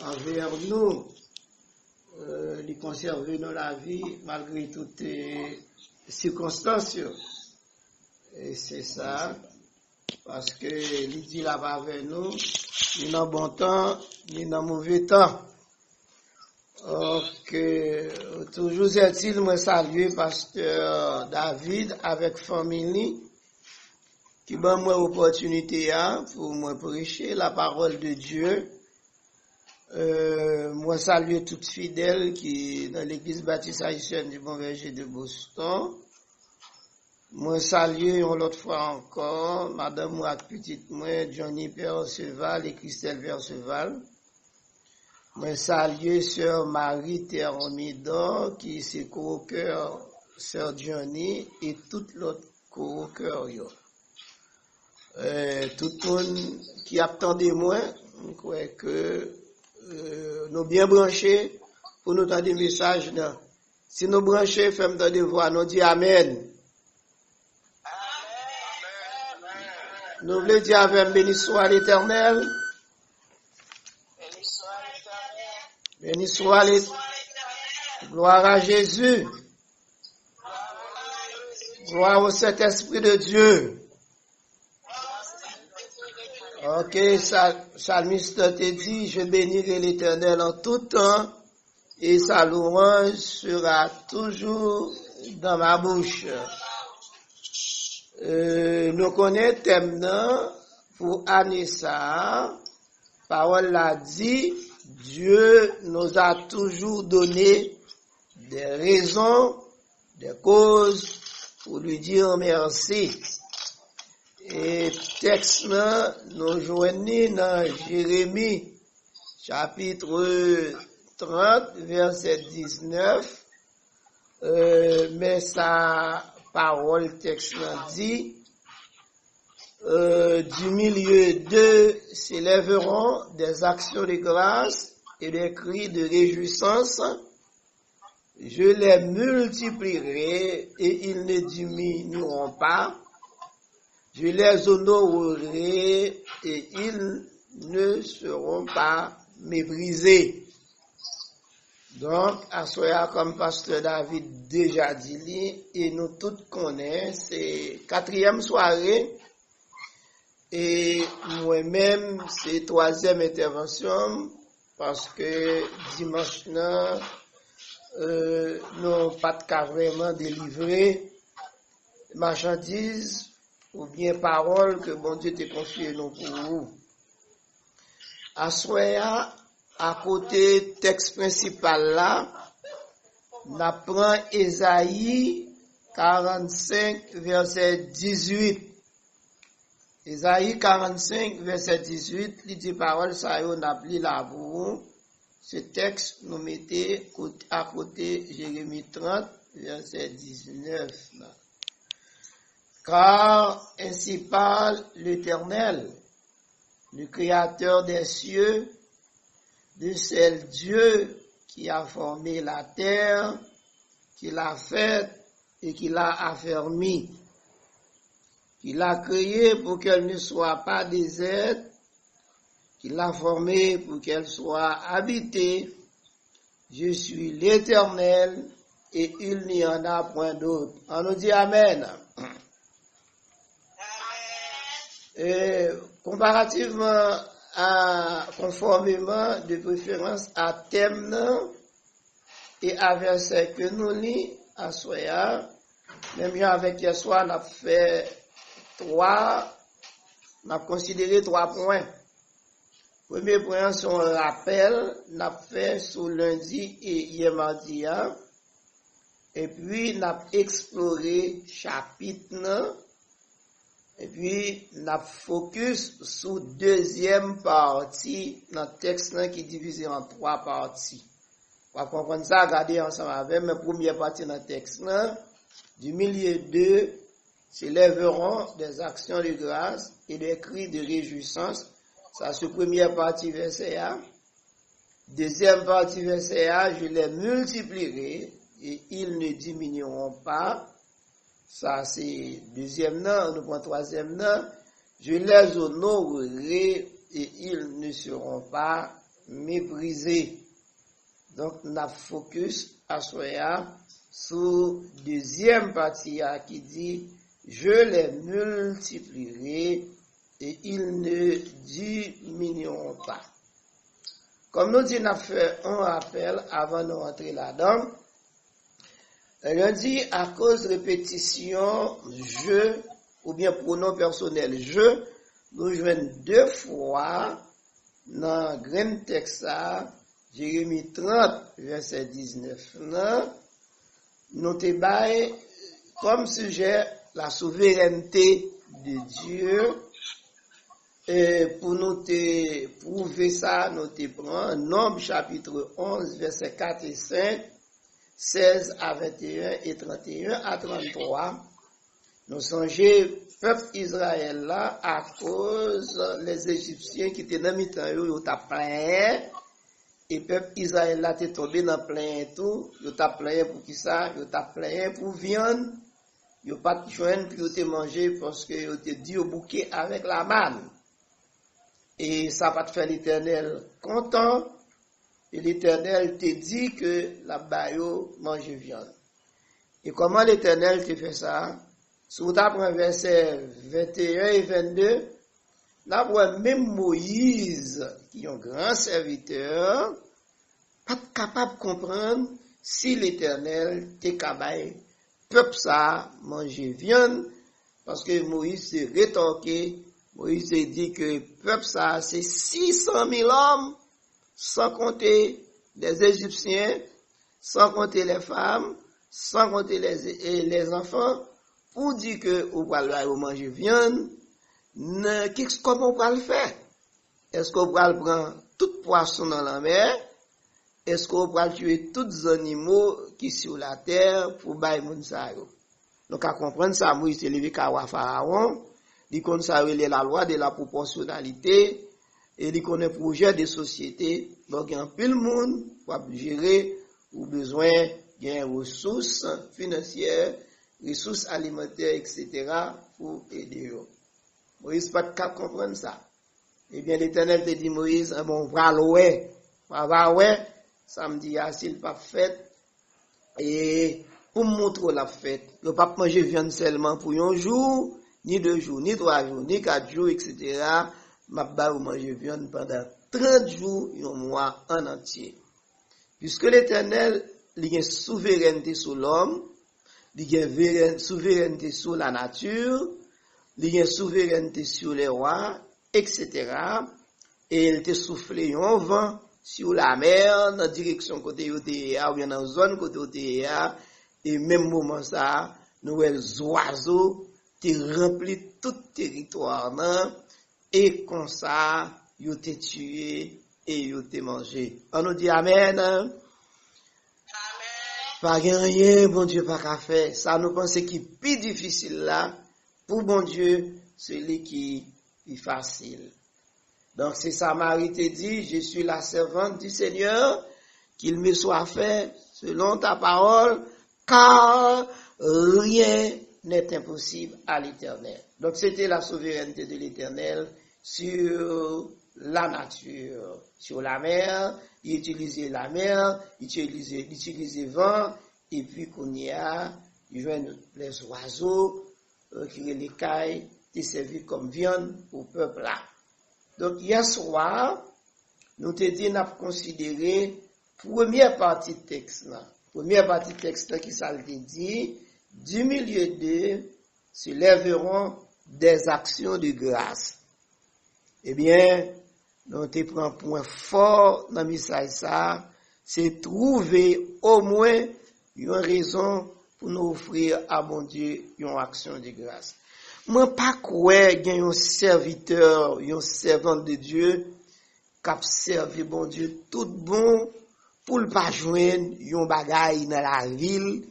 envers nous, de conserver dans la vie malgré toutes les circonstances. Et c'est ça, parce que il dit là-bas avec nous, ni dans bon temps, ni dans mauvais temps. Donc, toujours est-il, moi saluer pasteur David avec famille, qui m'a moi opportunité pour moi prêcher la parole de Dieu. Moi saluer toutes fidèles qui dans l'église baptiste haïtienne du Bon Berger de Boston. Moi saluer une autre fois encore madame moi petite moi Johnny Perceval et Christelle Perceval. Moi saluer sœur Marie Thermidor qui c'est co-cœur sœur Johnny et toute l'autre co-cœur yo. Tout le monde qui attendait moi, je crois que nous bien branchés pour nous donner des messages. Si nous branchés, faisons des voix, nous disons Amen. Nous voulons dire avec béni soit l'Éternel. Béni soit l'Éternel. Gloire à Jésus. Gloire au Saint-Esprit de Dieu. Ok, Psalmiste te dit, je bénirai l'Éternel en tout temps, et sa louange sera toujours dans ma bouche. Nous connaissons thème pour Anessa. Parole l'a dit, Dieu nous a toujours donné des raisons, des causes pour lui dire merci. Et texte nous joignons dans Jérémie chapitre 30 verset 19. Mais sa parole texte dit du milieu d'eux s'élèveront des actions de grâce et des cris de réjouissance. Je les multiplierai et ils ne diminueront pas. Je les honorerai et ils ne seront pas méprisés. Donc, à soya comme pasteur David déjà dit, et nous tous connaissons, c'est 4e soirée, et moi-même, c'est 3e intervention, parce que dimanche, nous pas de cas vraiment délivrer marchandises, ou bien parole que bon Dieu t'a confié nous pour vous. Assoya, à côté texte principal là, n'apprend Ésaïe 45 verset 18. Ésaïe 45 verset 18, il dit parole ça yo n'a pris là pour vous. Ce texte nous mettez à côté Jérémie 30 verset 19 là. Car ainsi parle l'Éternel, le Créateur des cieux, de cel Dieu qui a formé la terre, qui l'a faite et qui l'a affermie, qui l'a créée pour qu'elle ne soit pas déserte, qui l'a formée pour qu'elle soit habitée. Je suis l'Éternel et il n'y en a point d'autre. On nous dit Amen. Et comparativement conformément de préférence à thème et à verset que nous lisons à soya, même avec hier soir, on a fait on a considéré 3 points. Premier point, c'est un rappel, on a fait sur lundi et hier mardi, et puis on a exploré chapitre. Et puis, on a focus sur deuxième partie dans le texte qui est divisé en 3 parties. Pour comprendre ça, regardez ensemble avec ma première partie dans le texte. Du milieu d'eux s'élèveront des actions de grâce et des cris de réjouissance. Ça, c'est la première partie verset A. Deuxième partie verset A, je les multiplierai et ils ne diminueront pas. Ça, c'est deuxième nom, nous prenons troisième nom. Je les honorerai et ils ne seront pas méprisé. Donc, n'a focus à soya sur deuxième partie qui dit je les multiplierai et ils ne diminueront pas. Comme nous dit, nous avons fait un rappel avant de rentrer là-dedans. On dit à cause de répétition je ou bien pronom personnel je, nous jouons deux fois dans le grand texte Jérémie 30, verset 19. Nous te bail comme sujet la souveraineté de Dieu. Et pour nous te prouver ça, nous te prenons Nombre chapitre 11, verset 4 et 5, 16 à 21 et 31 à 33. Nous songeons peuple Israël là à cause les Égyptiens qui étaient dans le temps, ils ont plein. Et peuple Israël là t'est tombé dans plein tout, ils ont plein pour qui ça, ils ont plein pour viande, ils n'ont pas de joindre puis ils ont mangé parce que ils ont dit au bouquet avec la manne. Et ça va te faire l'Éternel content. Et l'Éternel te dit que la bayo mange viande. Et comment l'Éternel te fait ça? Si vous apprenez verset 21 et 22, là, même Moïse, qui est un grand serviteur, pas capable de comprendre si l'Éternel te capable, peuple ça, manger viande, parce que Moïse s'est rétorqué. Moïse a dit que peuple ça, c'est 600 000 hommes, sans compter les Égyptiens, sans compter les femmes, sans compter les enfants, pour dire que on va manger viande. Comment on va le faire? Est-ce qu'on va prendre tout poisson dans la mer? Est-ce qu'on va tuer tous les animaux qui sont sur la terre pour bailler moun sa yo? Donc à comprendre ça, Moïse s'est levé à Pharaon. Il connaît la loi de la proportionnalité et il connaît le projet de société. Donc, il y a un peu de monde pour gérer ou besoin de ressources financières, ressources alimentaires, etc. pour aider eux. Moïse pas capable de comprendre ça. Eh bien, l'Éternel te dit, Moïse, bon, va ouais, samedi, s'il pas fait, et pour me montrer la fête, le pas manger viande seulement pour un jour, ni 2 jours, ni 3 jours, ni 4 jours, etc. Ma ba ou manger viande pendant 30 jours, un mois en entier. Puisque l'Éternel, il a une souveraineté sur l'homme, il a une souveraineté sur la nature, il a une souveraineté sur les rois, etc. Et il te soufflé un vent sur la mer, dans la direction côté OTA, ou bien dans la zone côté OTA, et même moment ça, nous les oiseaux, te rempli tout territoire nan, et comme ça yo te tué et yo te mangé. On nous dit amen. Amen. Pas rien bon Dieu pas qu'à faire. Ça nous pense qui plus difficile là pour bon Dieu, celui qui est facile. Donc c'est ça Marie te dit, je suis la servante du Seigneur, qu'il me soit fait selon ta parole, car rien n'est impossible à l'Éternel. Donc c'était la souveraineté de l'Éternel sur la nature, sur la mer. Il utilisait la mer, il utilisait vent, et puis qu'on y a, il joint les oiseaux, qui les cailles, qui servent comme viande au peuple là. Donc hier soir, nous te dit, nous avons considéré première partie de texte là. Première partie de texte là qui ça te dit, du milieu d'eux se lèveront des actions de grâce. Eh bien, nous te prend point fort dans le message ça, c'est trouver au moins une raison pour nous offrir à mon Dieu une action de grâce. Moi, pas quoi, il y a un serviteur, un servant de Dieu, qui a servi bon Dieu tout bon, pour ne pas joindre un bagage dans la ville,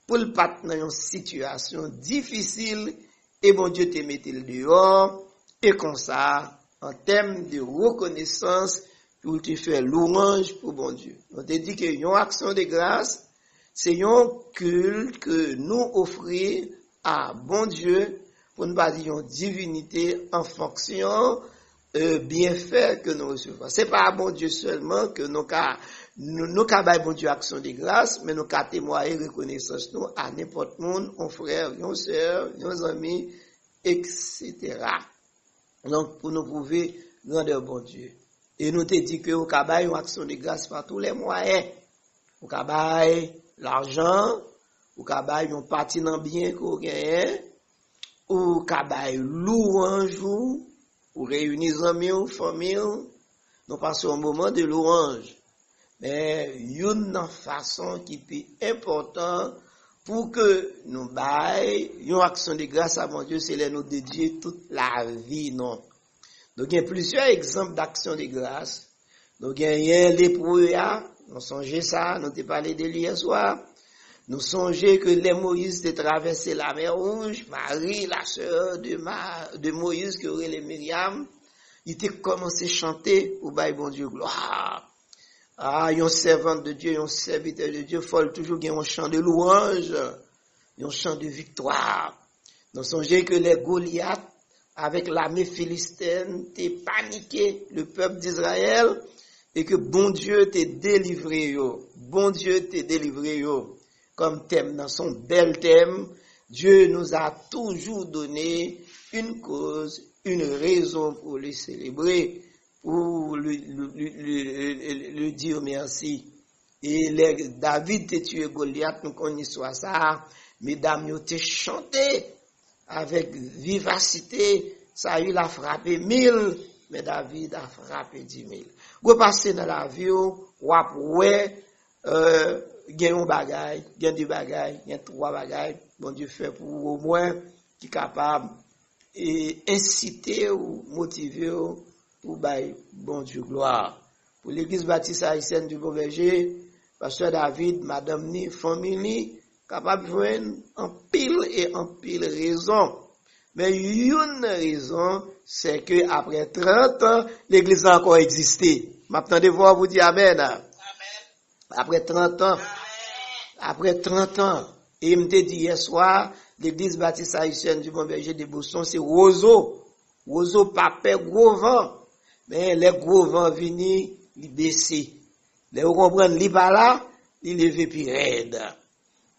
pour ne pas dans une situation difficile, et bon Dieu te mette le dehors, et comme ça, en termes de reconnaissance, pour te faire louange pour bon Dieu. On te dit que une action de grâce, c'est un culte que nous offrons à bon Dieu, pour ne pas dire une divinité en fonction bienfaits que nous recevons. C'est pas à bon Dieu seulement que nous bailler bon Dieu action de grâce, mais nous ka témoigner reconnaissance nous à n'importe monde, un frère, une sœur, nos amis, etc. Donc pour nous prouver grandeur bon Dieu. Et nous te dit que nous ka bailler une action de grâce par tous les moyens. Nous ka bailler l'argent, nous ka bailler un parti dans bien qu'on gagne, ou ka bailler louange ou réunir amis ou famille, nous passons un moment de louange. Mais une façon qui est importante pour que nous baillons une action de grâce à mon Dieu, c'est de nous dédier toute la vie, non. Donc il y a plusieurs exemples d'action de grâce. Donc il y a lépreux, nous songez ça, nous t'ai parlé de lui hier soir. Nous songez que les Moïse ont traversé la mer Rouge, Marie, la sœur de Moïse, qui aurait les Myriam, il a commencé à chanter au bail bon Dieu gloire. Ah, yon servante de Dieu, yon serviteur de Dieu, faut toujours gagner un chant de louange, un chant de victoire. Nous songez que les Goliath, avec l'armée philistine, t'es paniqué le peuple d'Israël, et que bon Dieu t'est délivré yo. Bon Dieu t'est délivré yo. Comme thème, dans son bel thème, Dieu nous a toujours donné une cause, une raison pour le célébrer, pour le dire merci. Et David t'a tué Goliath, nous connaissons ça, mesdames, nous t'ai chanté avec vivacité, ça a eu la frappé 1000, mais David a frappé 10 000. Vous passez dans la vie, ouais, gen un bagay, gen deux bagay, gen trois bagay, bon Dieu fait pour au moins qui capable et inciter ou motiver pour bailler bon Dieu gloire. Pour l'église baptiste haïtienne du Bon Berger, pasteur David, madame ni, famille capable de joindre en pile raison. Mais une raison, c'est que après 30 ans, l'église a encore existé. M'attendez voir vous dire amen. Après 30 ans, et il me dit hier soir, l'église baptiste haïtienne du Bon Berger de Boston, c'est roseau papé, gros vent. Mais les gros vents viennent, ils baissent. Les vous comprenez, ils pas là, ils lèvent puis raide.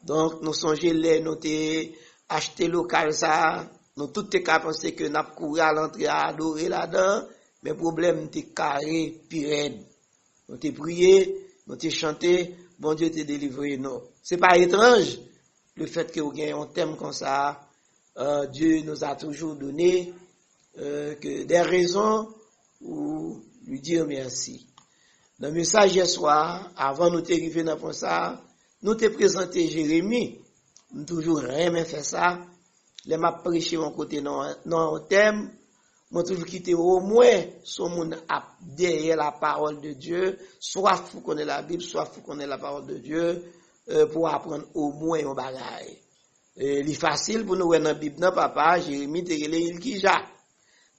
Donc, nous songeons nous t'ai acheté local ça, nous tout t'ai qu'à penser que n'a couru à l'entrée à adorer là-dedans, mais problème t'ai carré puis raide. Nous t'ai prié, nous t'ai chanté, bon Dieu t'ai délivré, non. C'est pas étrange, le fait que vous ayez un thème comme ça, Dieu nous a toujours donné, que des raisons pour lui dire merci. Dans le message hier soir, avant nous t'arriver dans ça, nous t'ai présenté Jérémie, nous toujours rien fait ça, les m'a prêché mon côté non un thème, moi toujours quitté au moins son monde derrière la parole de Dieu, soit faut connaître la Bible, soit faut connaître la parole de Dieu, pour apprendre au moins un bagage. Il facile pour nous voir dans la Bible, non, papa, Jérémie te relé il qui ja.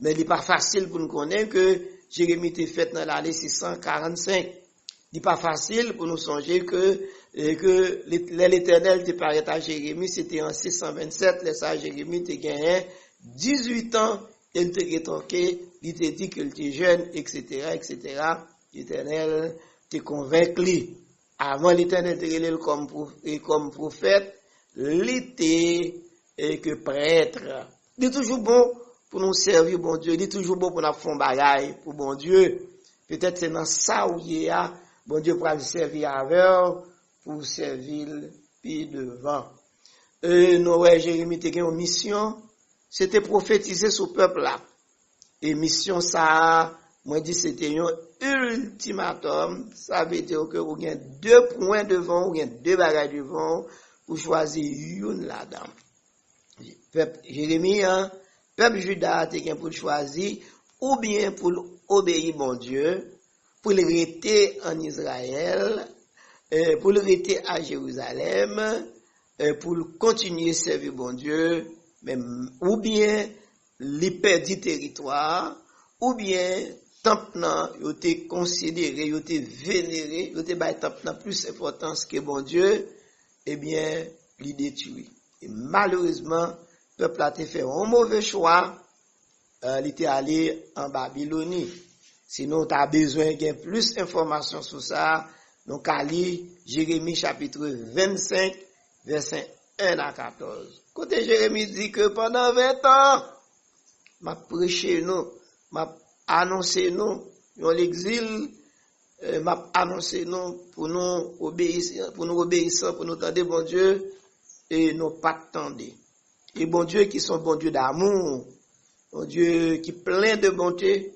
Mais il n'est pas facile pour nous connaître que Jérémie était fait dans l'année 645. Il n'est pas facile pour nous songer que l'Éternel te paraît à Jérémie, c'était en 627, les sages Jérémie te gagné 18 ans, il te rétorqué, il te dit qu'il était jeune, etc., etc. L'Éternel te convaincu. Avant l'Éternel te relève comme prophète, l'été et que prêtre. Il est toujours bon pour nous servir, bon Dieu. Il est toujours bon pour nous faire bagaille pour bon Dieu. Peut-être c'est dans ça où il y a, bon Dieu pour nous servir avec, pour servir puis devant. Noé, Jérémie, te une mission, c'était prophétiser sur le peuple là. Et mission ça, moi dit c'était un ultimatum, ça veut dire que vous avez 2 points devant, vous avez 2 bagailles devant, pour choisir une là-dedans. Peuple Jérémie, peuple Juda, te pour choisir, ou bien pour obéir mon Dieu, pour le rester en Israël, pour le rester à Jérusalem, pour continuer à servir mon Dieu, même, ou bien li perdre territoire, ou bien temple nan yo te considéré, yo te vénéré, yo te bay temple nan plus importance que bon Dieu, eh bien, li détruit. Et malheureusement, peuple a te fait un mauvais choix, il était allé en Babylonie. Sinon, tu as besoin de plus d'informations sur ça. Donc, à lire Jérémie chapitre 25, verset 1 à 14. Côté Jérémie dit que pendant 20 ans, m'a prêché nous, m'a annoncé nous, dans l'exil, m'a annoncé nous pour nous obéir, pour nous tendre bon Dieu, et nous pas tendre. Et bon Dieu qui sont bon Dieu d'amour, bon Dieu qui plein de bonté,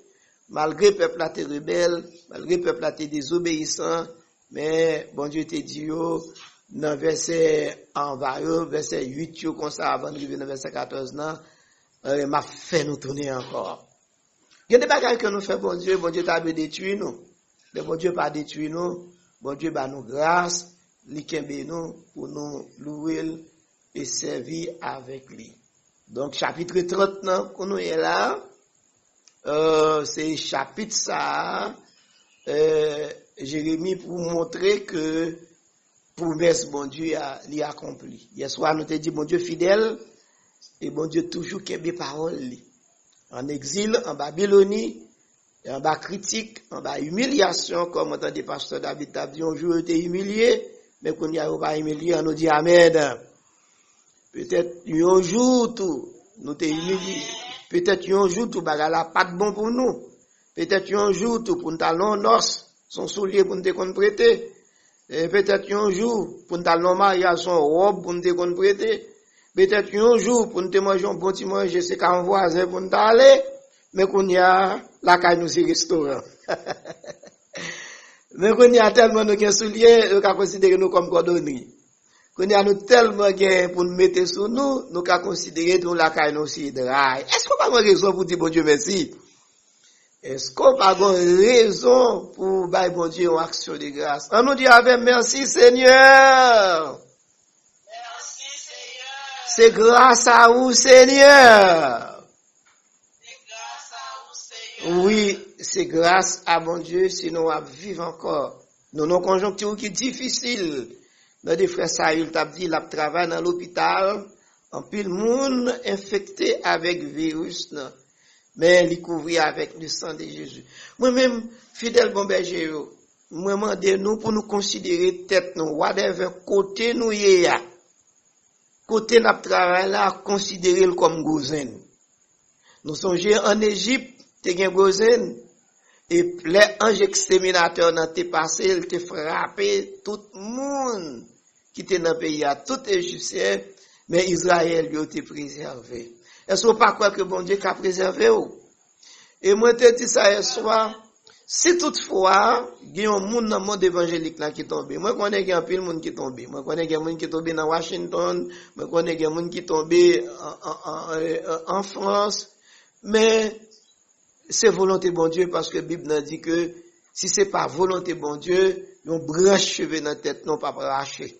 malgré peuple a été rebelle, malgré peuple a été désobéissant, mais bon Dieu te dit dans verset verset 8 comme ça avant de arriver dans verset 14 là, m'a fait nous tourner encore. Il y a des bagages que nous fait bon Dieu t'a détruit nous. Mais bon Dieu pas détruit nous, bon Dieu ba nous grâce, li kembe nous pour nous louer et servir avec lui. Donc chapitre 30 là qu'on nous est là, c'est chapitre ça Jérémie pour montrer que promesse bon Dieu l'y accompli. Hier soir nous te dit bon Dieu fidèle et bon Dieu toujours kembe parole li. En exil en Babylonie, en bas critique, en bas humiliation comme entendait pasteur David t'a dit un jour était humilié mais qu'on y a pas humilié on nous dit amen. Peut-être un jour tout nous t'es humilié. Peut-être un jour tout bagala pas de bon pour nous. Peut-être un jour tout pour nous talon noce, son soulier pour nous te prêter. Et peut-être un jour pour nous talon mariage son robe pour nous te prêter. Peut-être un jour pour nous te manger un bon petit manger c'est qu'un voisin pour nous aller, mais qu'on y a la caille nous c'est restaurant. Mais qu'on y a tellement nous qu'un soulier, on considérer nous comme cordonnier. Qu'on y a nous tellement gain pour nous mettre sous nous qu'à considérer nous la caille nous c'est dry. Est-ce qu'on pas raison pour dire bon Dieu merci? Est-ce qu'on pas raison pour bailler bon Dieu en action de grâce? On nous dit avec merci Seigneur. Merci Seigneur. C'est grâce à vous Seigneur. C'est grâce à vous Seigneur. Oui, c'est grâce à mon Dieu sinon on vivre encore. Nous nos conjoncture qui difficile. Dans des frères Saül t'a dit l'a travail dans l'hôpital, en pile monde infecté avec virus là. Mais il couvrit avec le sang de Jésus. Moi-même, fidèle bon berger, moi demande nous pour nous considérer tête nous, whatever côté nous y a. Côté n'a travail là, considérer comme gozen. Nous songeons en Égypte, te gen gozen et les anges exterminateurs n'ont te passé, ils te frappé tout le monde qui était dans le pays, à tout Égyptien, mais Israël lui a été préservé. Est-ce qu'on pas croire que bon Dieu a préservé ou? Et moi te dis ça hier soir, si toutefois, il y a un monde dans le monde évangélique là qui tombe. Moi connais qu'il y a un pile monde qui tombe. Moi connais qu'il y a un monde qui tombe dans Washington, moi connais qu'il y a un monde qui tombe en France, mais c'est volonté bon Dieu parce que la Bible nous dit que si c'est pas volonté bon Dieu, on branche cheveux dans la tête non pas arracher.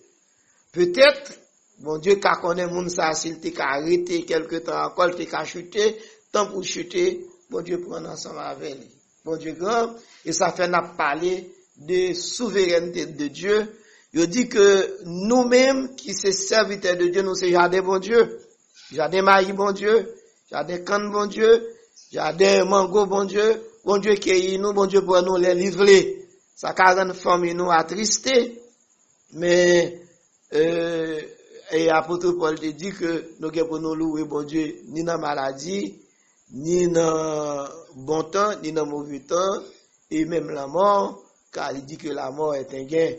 Peut-être bon Dieu qu'a connaît moun ça s'il t'est arrêté quelque temps encore t'est chuté, tant pour chuter, bon Dieu prend ensemble avec lui. Bon Dieu grand et ça fait n'a parler de souveraineté de Dieu. Il dit que nous-mêmes qui sommes serviteurs de Dieu, nous sommes jardin bon Dieu, jardin maïs bon Dieu, jardin canne bon Dieu, jardin mango bon Dieu qui nous bon Dieu pour nous les livrer. Ça rend famille nous attristés, mais et apôtre Paul te dit que nous pour nous louer bon Dieu ni dans maladie, ni dans bon temps, ni dans mauvais temps, et même la mort, car il dit que la mort est un gain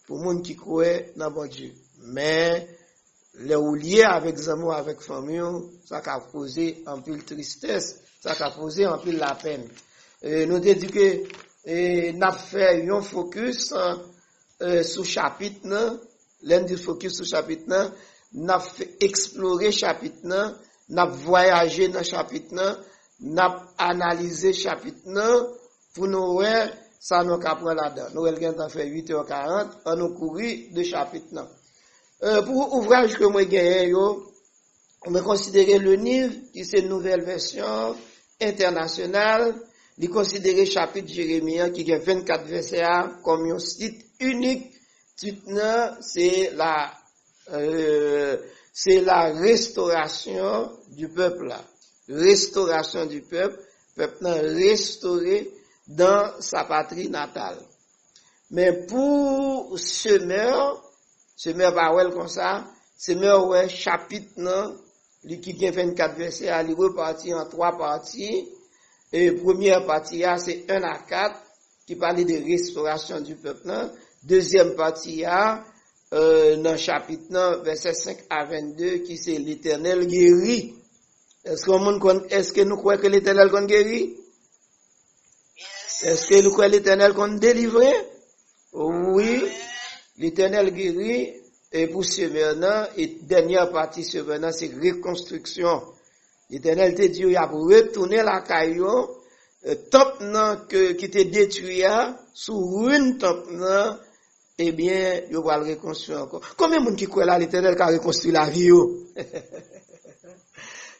pour monde qui croit dans bon Dieu. Mais les liés avec amour, avec famille, ça a causé un peu de tristesse, ça a causé un peu de la peine. Nous te dit que n'a fait un focus sur chapitre l'un du focus sur chapitre n'a fait explorer chapitre n'a voyagé dans chapitre n'a analysé chapitre pour nous voir ça nous apprend là-dedans. Nous quelqu'un fait 8h40 on nous courir de chapitre pour ouvrage que moi gagné yo on me considérer le livre qui c'est une nouvelle version internationale, il considérer chapitre Jérémie qui a 24 versets comme un site unique. C'est la restauration du peuple là. restauration du peuple nan restauré dans sa patrie natale. Mais pour semeur pas wel comme ça, semeur ouais chapitre nan li qui gen 24 versets à li reparti en 3 parties et première partie c'est 1 à 4 qui parle de restauration du peuple nan. Deuxième partie dans chapitre nan verset 5 à 22 qui c'est l'Éternel guérit. Est-ce que nous croyons que l'Éternel qu'on guérit? Est-ce que nous croyons l'Éternel qu'on délivre? Oui, l'Éternel guérit. Et pour ce maintenant, et dernière partie ce maintenant, c'est reconstruction. L'Éternel te dit, il a retourné la caillou, temple qui était détruit, sous une temple, eh bien, il va le reconstruire encore. Combien de monde qui croit là, l'Éternel qui a reconstruit la vie?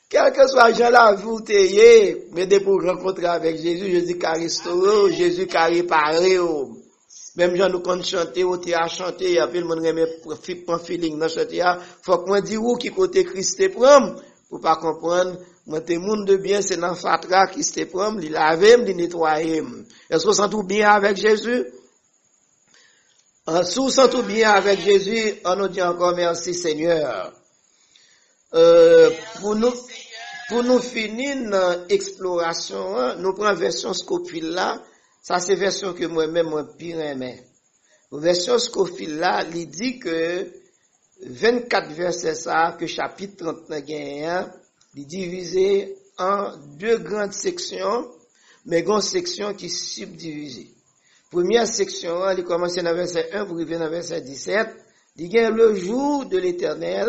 Quel que soit Jean la vie où t'es, mais dès pour rencontrer avec Jésus, Jésus qui a restauré, Jésus qui a réparé. Même Jean nous compte chanter, ou t'es à chanter, il y a plein de monde qui prend feeling dans chanter, faut que moi dise où qui côté Christ te prend, pour pas comprendre, moi t'es monde de bien, c'est dans fatra Christ te prend, il laver, il nettoyer. Est-ce qu'on sent tout bien avec Jésus? En sous sent tout bien avec Jésus, on nous dit encore merci Seigneur. Pour nous finir l'exploration, nous prenons version Scofield là, ça c'est version que moi-même moi pire aimé. Version Scofield là, il dit que 24 versets ça que chapitre 39 gagne, il divisé en 2 grandes sections, mais grande section qui subdivisée. Première section, il commence dans verset 1 pour arriver dans verset 17, il gagne le jour de l'Éternel.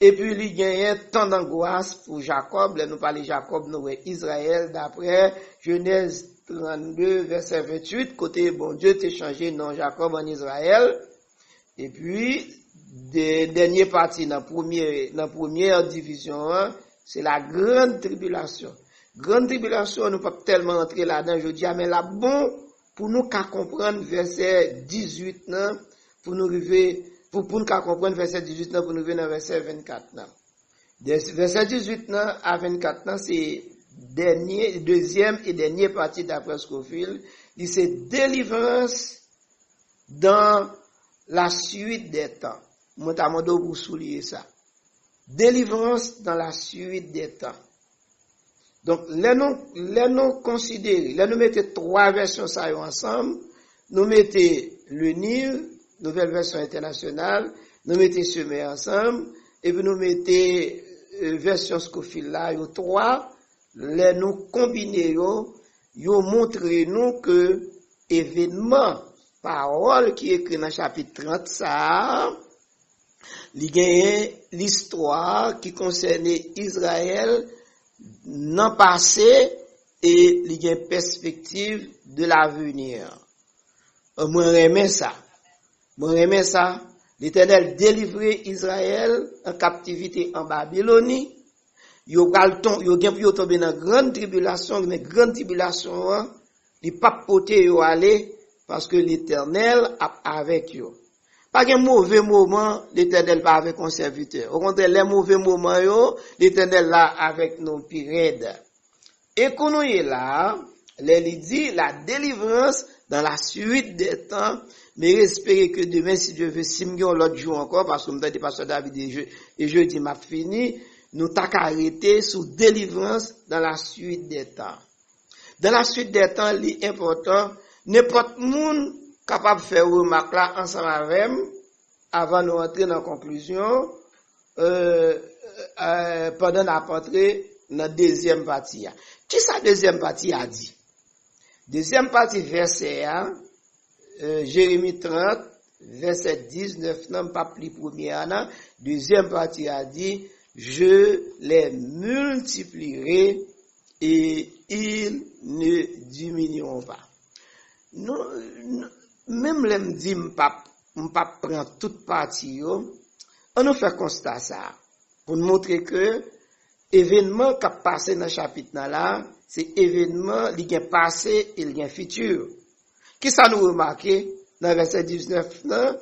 Et puis, il y a un temps d'angoisse pour Jacob. Là, nous parlons de Jacob, nous Israël, d'après Genèse 32, verset 28, côté, bon, Dieu t'a changé non Jacob en Israël. Et puis, dernière partie, dans première division, c'est la grande tribulation. Grande tribulation, nous ne pouvons pas tellement entrer là-dedans, je dis, mais là, bon, pour nous qu'à comprendre verset 18, non, pour nous arriver, pour nous comprendre verset 18 pour nous venir dans verset 24 verset 18 à 24 c'est deuxième et dernière partie d'après Scofield, il c'est délivrance dans la suite des temps. Moi t'ai demandé pour souligner ça. Délivrance dans la suite des temps. Donc les nous considérer, nous mettons 3 versions ça ensemble, nous mettons le Nil, nouvelle version internationale, nous mettons semé ensemble, et puis nous mettons version Scofield là, 3, les nous combiner yo montre nous que événement, parole qui est écrit dans chapitre 30 ça, il y a l'histoire qui concernait Israël dans le passé et il y a une perspective de l'avenir. Moi j'aime ça. Moi j'aime ça. L'Éternel délivrer Israël en captivité en Babylonie. Yo gen pour tomber dans grande tribulation, mais grande tribulation, li pas poté yo aller parce que l'Éternel est avec yo. Pas un mauvais moment, l'Éternel pas avec un serviteur. Au contraire, les mauvais moments yo, l'Éternel là avec nos pires. Et qu'on est là, il dit la délivrance dans la suite des temps, mais espérer que demain, si Dieu veut, si m'gon l'autre jour encore, parce que m'tende pasteur David et jeudi m'a fini, nous t'a arrêté sous délivrance dans la suite des temps. Dans la suite des temps, l'important, n'importe monde capable de faire remarque là ensemble avec avant de rentrer dans la conclusion, pendant la rentrée dans la deuxième partie. Qui sa deuxième partie a dit? Deuxième partie verset Jérémie 30, verset 19, non pas plus première, deuxième partie a dit, je les multiplierai et ils ne diminueront pas. Non, même les me dit m'pas prendre toute partie, on nous fait constat ça, pour nous montrer que événement qui a passé dans le chapitre là, c'est événement qui est passé et qui est futur. Qui ça nous remarqué dans verset 19 là,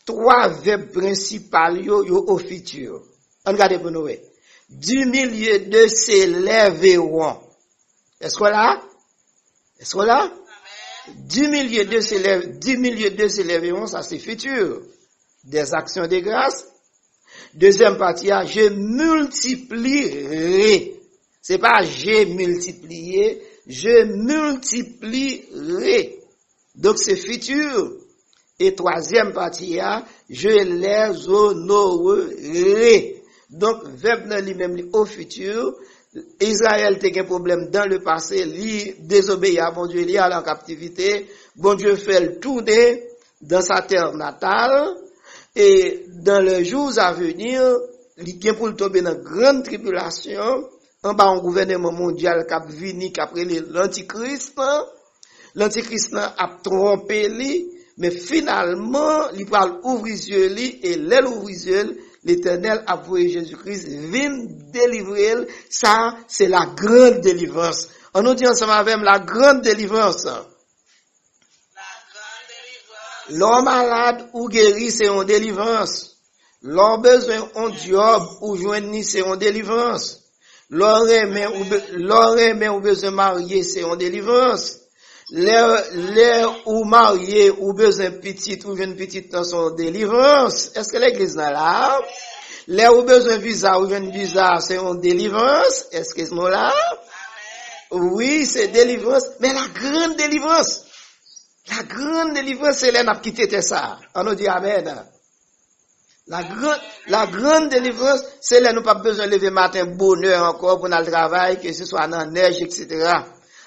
3 verbes principaux yo au futur. On regarde pour nous. du milieu d'eux s'élèveront. Est-ce qu'on là? Est-ce qu'on là? Du milieu d'eux s'élèveront, ça c'est futur. Des actions de grâce. Deuxième partie, je multiplierai. C'est pas j'ai multiplié, je multiplierai. Donc c'est futur. Et troisième partie, je les honorerai. Donc, verbe dans lui-même au futur, Israël a un problème dans le passé, lui désobéit à bon Dieu, il est allé en captivité, bon Dieu fait le tourner dans sa terre natale, et dans les jours à venir, il vient pour tomber dans une grande tribulation, en bas un gouvernement mondial qui a venu après l'antichrist, l'antichrist a trompé lui, mais finalement, il va ouvrir les yeux, et l'aile ouvre les yeux, l'Éternel a envoyé Jésus-Christ, vient délivrer, ça, c'est la grande délivrance. On nous dit ensemble avec la grande délivrance. L'homme malade ou guéri, c'est une délivrance. L'homme besoin d'un job ou joindre, c'est une délivrance. L'homme aimé ou besoin marier, c'est une délivrance. Les ou marié ou besoin petite ou jeune petite dans son délivrance. Est-ce que l'église est là? Les ou besoin visa ou jeune visa, c'est une délivrance. Est-ce qu'ils sont là? Oui, c'est délivrance. Mais la grande délivrance, c'est là n'a quitté ça. On nous dit amen. La grande délivrance, c'est là nous pas besoin de lever matin bonheur encore pour aller travail, que ce soit dans la neige, etc.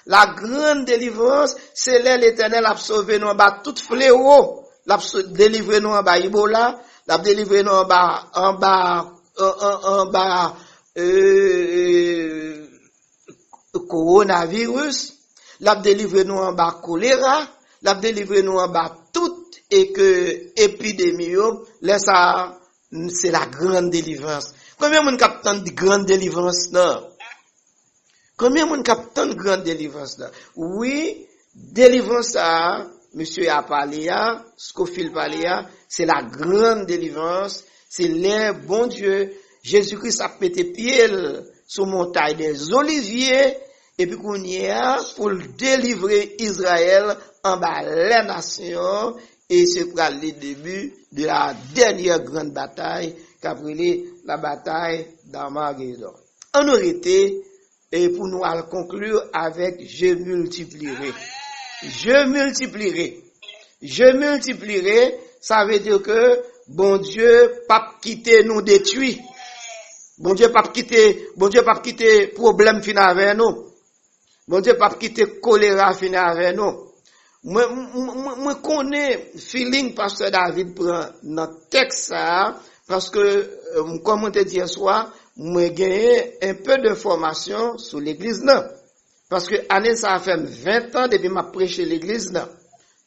La grande délivrance, c'est là l'Éternel a sauvé nous en bas tout fléau, l'a délivré nous en bas Ebola, l'a délivré nous en bas coronavirus, l'a délivré nous en bas choléra, l'a délivré nous en bas tout et que épidémie, là ça c'est la grande délivrance. Combien de capitaine de grande délivrance là? Combien de capitaine de grande délivrance là? Oui, délivrance ça, monsieur a parlé, Scofield parlé, c'est la grande délivrance, c'est l'air bon Dieu. Jésus-Christ a pété pied sur montagne des Oliviers et puis qu'on y a pour délivrer Israël en bas les nations et c'est pour le début de la dernière grande bataille qu'appelée la bataille d'Armageddon. On aurait été et pour nous à conclure avec je multiplierai. Je multiplierai. Je multiplierai, ça veut dire que bon Dieu pas quitter nous détruire. Bon Dieu pas quitter problème fin avec nous. Bon Dieu pas quitter choléra fin avec nous. Moi connais feeling pasteur David prend dans texte ça parce que comme on te dit hier soir, moi gagné un peu d'information sur l'église là. Parce que année ça a fait 20 ans depuis m'a prêché l'église là.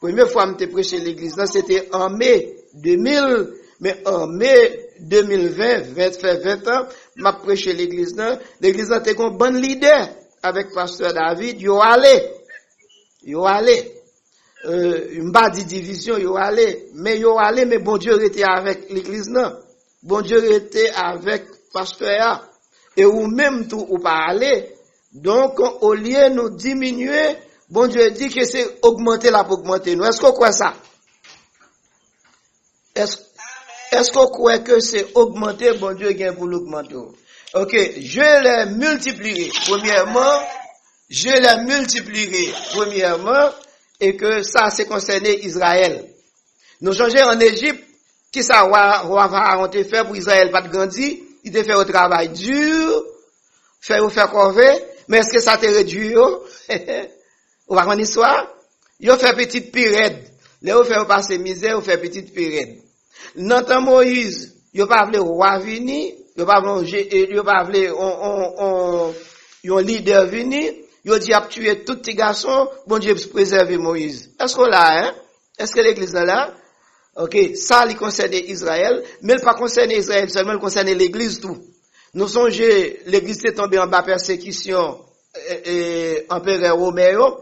Première fois que je prêché l'église là, c'était en mai 2000, mais en mai 2020, fait 20 ans, m'a prêché l'église là. L'église là était un bon leader avec pasteur David, yo allé. M'ba di division yo allé, mais bon Dieu était avec l'église là. Bon Dieu était avec pasteur et ou même tout ou pas aller. Donc au lieu nous diminuer, bon Dieu dit que c'est augmenter la pour augmenter nous. Est-ce qu'on croit ça? Est-ce qu'on croit que c'est augmenter, bon Dieu gagne pour l'augmenter? OK, je les multiplierai. Premièrement, et que ça c'est concerné Israël. Nous changer en Égypte, qui ça roi Pharaon te fait pour Israël pas de grandir, il te fait au travail dur, faire corvée, mais est-ce que ça te réduit? On va connaître histoire? Yo fait petite période. Là, on fait passer misère, on fait petite période. Dans temps Moïse, yo pas vle roi venir, yo pas vle un leader venir, yo dit a tuer tout petit garçon, bon Dieu préserver Moïse. Est-ce qu'on là, hein? Est-ce que l'église est là? OK, ça il concerne Israël, mais il pas concerne Israël seulement, il concerne l'église tout. Nous songez l'église est tombée en bas persécution empereur Romain.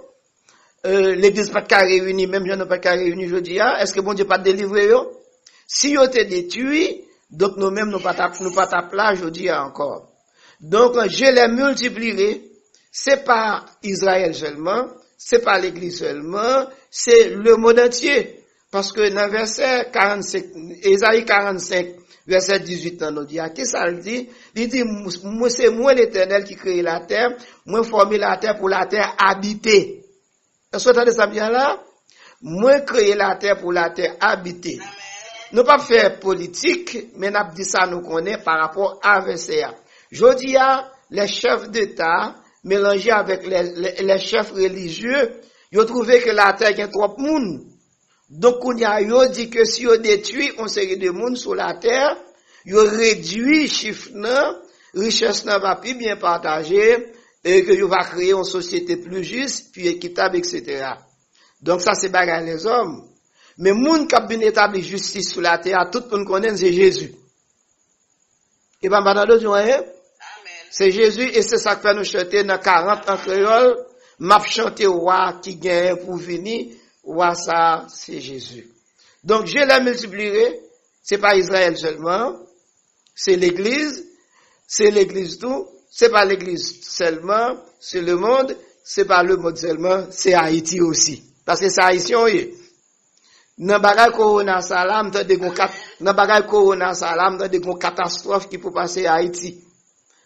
L'église pas de réunie, même gens pas de réunie aujourd'hui, est-ce que bon Dieu pas délivrer yo? Si yo te détruit, donc nous-mêmes nous pas ta place aujourd'hui encore. Donc, je les multiplierai. C'est pas Israël seulement, c'est pas l'Église seulement, c'est le monde entier. Parce que dans verset 45, Ésaïe 45, verset 18, on nous dit, qu'est-ce que ça dit? Il dit, c'est moi l'Éternel qui crée la terre, moi formé la terre pour la terre habitée. Est-ce que vous entendez ça bien là? Moi créé la terre pour la terre habitée. Nous pas faire politique, mais nous dit ça nous connaît par rapport à verset. Je dis à les chefs d'État, mélangés avec les chefs religieux, ils ont trouvé que la terre est trop monde. Donc, on y a dit que si on détruit une série de monde sur la terre, on réduit chiffre, richesse va plus bien partagée, et que on va créer une société plus juste, puis équitable, etc. Donc, ça, c'est bagarre les hommes. Mais monde qui a bien établi justice sur la terre, tout le monde connaît, c'est Jésus. Et pas dans d'autres moyens. C'est Jésus, et c'est ça que fait nous chanter dans 40 en créole, m'a chanté roi qui gagne pour venir. Ouah, ça, c'est Jésus. Donc, je la multiplierai. C'est pas Israël seulement. C'est l'église tout. C'est pas l'église seulement. C'est le monde. C'est pas le monde seulement. C'est Haïti aussi. Parce que c'est haïtien, oui. Dans bagay corona salam, dans bagay corona salam, dans des catastrophes qui peut passer à Haïti.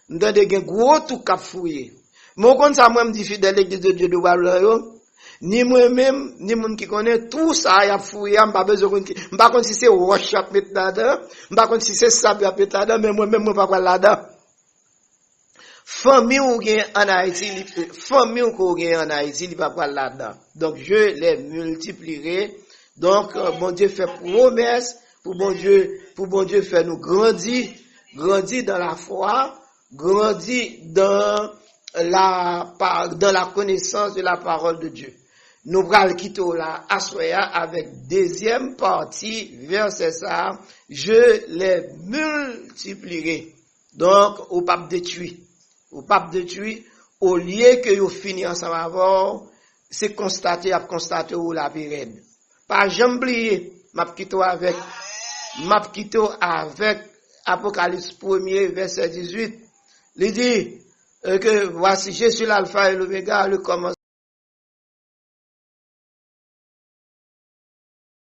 Dans des gros tout cap fouillé. Mon compte ça, moi, me dit fidèle l'église de Dieu de Babylone. Ni moi-même, ni moun qui connaît tout ça, y a fouillé, m'pas besoin m'pas kon si c'est roche à mettre là-dedans, m'pas kon si c'est sable à mettre là-dedans, mais moi-même, moi pas quoi là-dedans. Famille ou gen en Haïti, il va pas là-dedans. Donc, je les multiplierai. Donc, bon Dieu fait promesse, pour bon Dieu fait nous grandir dans la foi, grandir dans la connaissance de la parole de Dieu. Nous allons quitter là, assoya avec deuxième partie, verset ça, je les multiplierai. Donc, au pape détruit, au lieu que vous finissez ensemble avant, c'est constater où la pérenne. Pas jamais oublier, m'a quitté avec Apocalypse 1er, verset 18. Il dit, que voici, je suis l'alpha et l'oméga, le commencement.